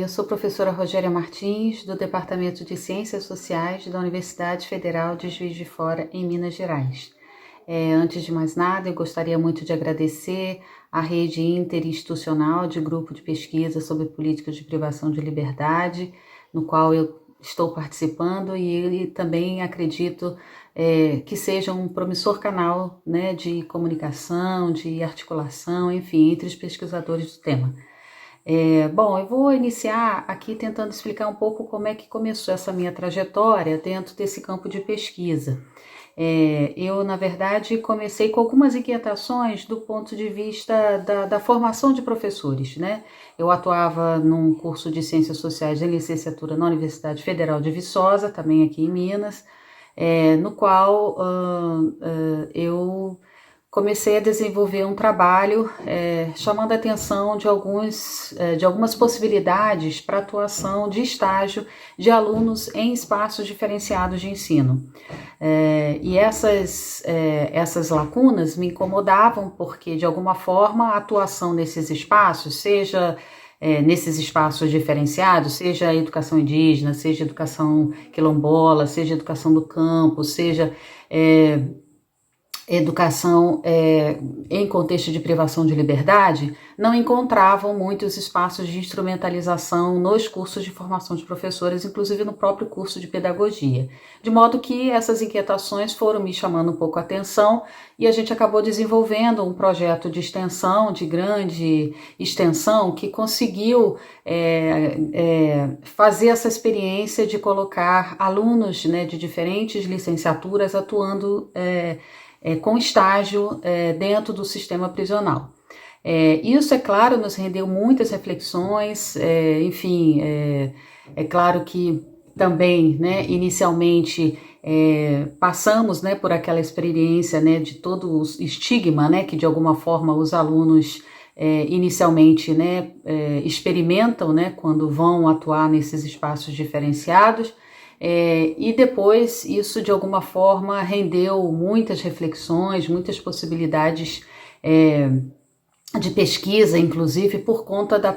eu sou professora Rogéria Martins, do Departamento de Ciências Sociais da Universidade Federal de Juiz de Fora, em Minas Gerais. Antes de mais nada, eu gostaria muito de agradecer à rede interinstitucional de grupo de pesquisa sobre políticas de privação de liberdade, no qual eu estou participando e também acredito que seja um promissor canal, né, de comunicação, de articulação, enfim, entre os pesquisadores do tema. Bom, eu vou iniciar aqui tentando explicar um pouco como é que começou essa minha trajetória dentro desse campo de pesquisa. Eu, na verdade, comecei com algumas inquietações do ponto de vista da formação de professores, né? Eu atuava num curso de Ciências Sociais de licenciatura na Universidade Federal de Viçosa, também aqui em Minas, no qual eu comecei a desenvolver um trabalho chamando a atenção de algumas possibilidades para atuação de estágio de alunos em espaços diferenciados de ensino. E essas lacunas me incomodavam porque, de alguma forma, a atuação nesses espaços, seja nesses espaços diferenciados, seja a educação indígena, seja a educação quilombola, seja a educação do campo, seja educação em contexto de privação de liberdade, não encontravam muitos espaços de instrumentalização nos cursos de formação de professores, inclusive no próprio curso de pedagogia. De modo que essas inquietações foram me chamando um pouco a atenção e a gente acabou desenvolvendo um projeto de extensão, de grande extensão, que conseguiu fazer essa experiência de colocar alunos, né, de diferentes licenciaturas atuando com estágio dentro do sistema prisional. Isso, é claro, nos rendeu muitas reflexões, enfim, é claro que também, né, inicialmente, passamos, né, por aquela experiência, né, de todo o estigma, né, que de alguma forma os alunos inicialmente, né, experimentam, né, quando vão atuar nesses espaços diferenciados. E depois isso de alguma forma rendeu muitas reflexões, muitas possibilidades de pesquisa, inclusive por conta do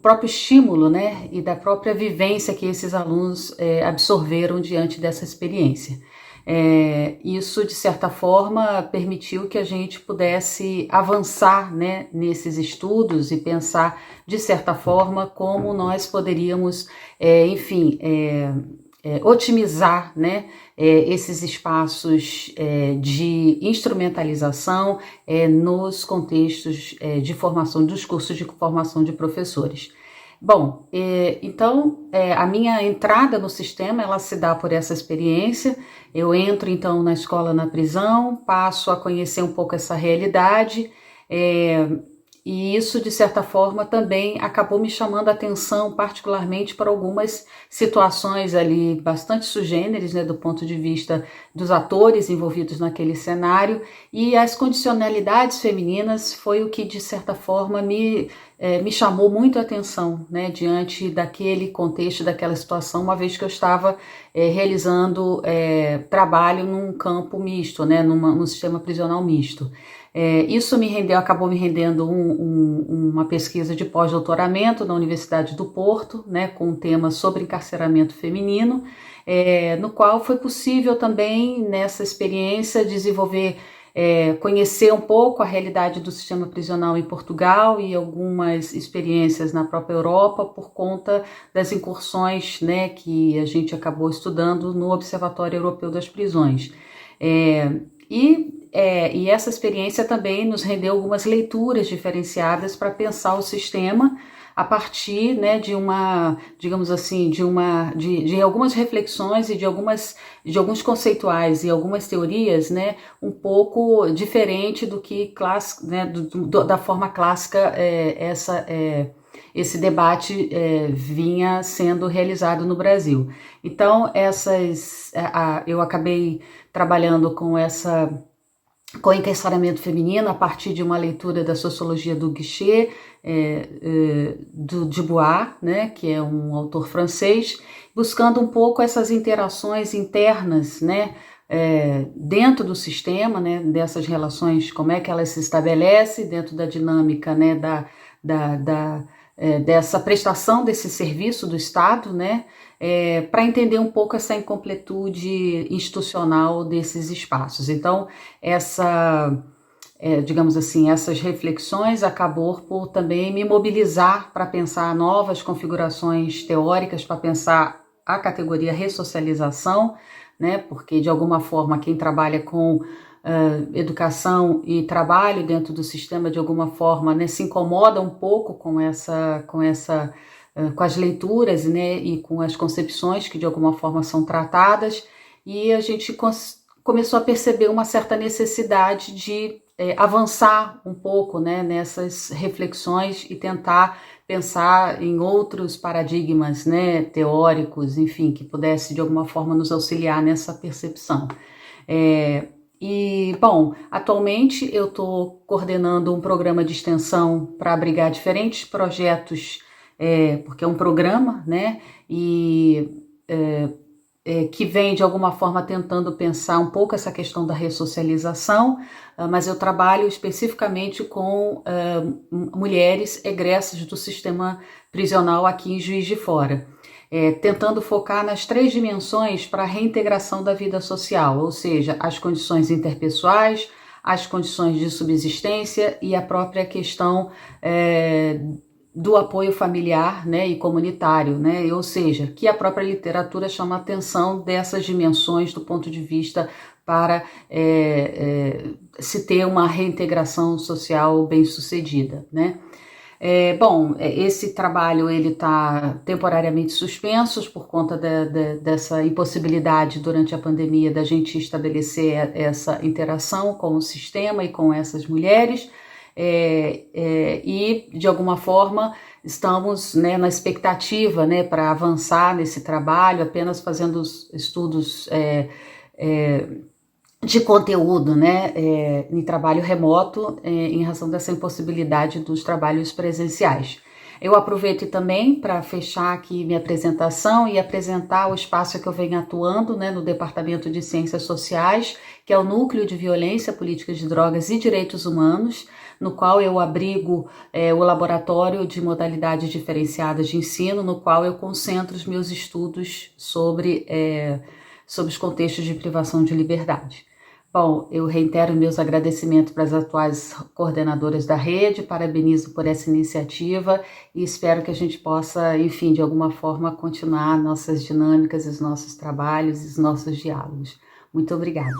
próprio estímulo, né, e da própria vivência que esses alunos absorveram diante dessa experiência. Isso, de certa forma, permitiu que a gente pudesse avançar, né, nesses estudos e pensar, de certa forma, como nós poderíamos, otimizar, né, esses espaços de instrumentalização nos contextos de formação dos cursos de formação de professores. Bom, então a minha entrada no sistema, ela se dá por essa experiência. Eu entro então na escola na prisão, passo a conhecer um pouco essa realidade, e isso, de certa forma, também acabou me chamando a atenção, particularmente para algumas situações ali bastante sui generis, né, do ponto de vista dos atores envolvidos naquele cenário, e as condicionalidades femininas foi o que, de certa forma, me chamou muito a atenção, né, diante daquele contexto, daquela situação, uma vez que eu estava realizando trabalho num campo misto, né, num sistema prisional misto. Isso acabou me rendendo uma pesquisa de pós-doutoramento na Universidade do Porto, né, com um tema sobre encarceramento feminino, no qual foi possível também, nessa experiência, desenvolver, conhecer um pouco a realidade do sistema prisional em Portugal e algumas experiências na própria Europa por conta das incursões, né, que a gente acabou estudando no Observatório Europeu das Prisões. E essa experiência também nos rendeu algumas leituras diferenciadas para pensar o sistema a partir, né, de digamos assim, de algumas reflexões e de alguns conceituais e algumas teorias, né, um pouco diferente do que né, da forma clássica esse debate vinha sendo realizado no Brasil. Então, eu acabei trabalhando com encarceramento feminino a partir de uma leitura da sociologia do Guichet, do Dubois, né, que é um autor francês, buscando um pouco essas interações internas, né, dentro do sistema, né, dessas relações, como é que elas se estabelecem dentro da dinâmica, né, dessa prestação desse serviço do Estado, né, para entender um pouco essa incompletude institucional desses espaços. Então, digamos assim, essas reflexões acabou por também me mobilizar para pensar novas configurações teóricas, para pensar a categoria ressocialização, né, porque de alguma forma quem trabalha com educação e trabalho dentro do sistema de alguma forma, né, se incomoda um pouco com as leituras, né, e com as concepções que de alguma forma são tratadas, e a gente começou a perceber uma certa necessidade de avançar um pouco, né, nessas reflexões e tentar pensar em outros paradigmas, né, teóricos, enfim, que pudesse de alguma forma nos auxiliar nessa percepção. Bom, atualmente eu estou coordenando um programa de extensão para abrigar diferentes projetos, porque é um programa, né, que vem de alguma forma tentando pensar um pouco essa questão da ressocialização, mas eu trabalho especificamente com mulheres egressas do sistema prisional aqui em Juiz de Fora. Tentando focar nas 3 dimensões para a reintegração da vida social, ou seja, as condições interpessoais, as condições de subsistência e a própria questão do apoio familiar, né, e comunitário, né, ou seja, que a própria literatura chama a atenção dessas dimensões do ponto de vista para se ter uma reintegração social bem sucedida, né. Bom, esse trabalho ele está temporariamente suspenso por conta dessa impossibilidade durante a pandemia da gente estabelecer essa interação com o sistema e com essas mulheres, e de alguma forma estamos, né, na expectativa, né, para avançar nesse trabalho, apenas fazendo os estudos de conteúdo, né, em trabalho remoto, em razão dessa impossibilidade dos trabalhos presenciais. Eu aproveito também para fechar aqui minha apresentação e apresentar o espaço que eu venho atuando, né, no Departamento de Ciências Sociais, que é o Núcleo de Violência, Políticas de Drogas e Direitos Humanos, no qual eu abrigo o Laboratório de Modalidades Diferenciadas de Ensino, no qual eu concentro os meus estudos sobre os contextos de privação de liberdade. Bom, eu reitero meus agradecimentos para as atuais coordenadoras da rede, parabenizo por essa iniciativa e espero que a gente possa, enfim, de alguma forma continuar nossas dinâmicas, os nossos trabalhos e os nossos diálogos. Muito obrigada.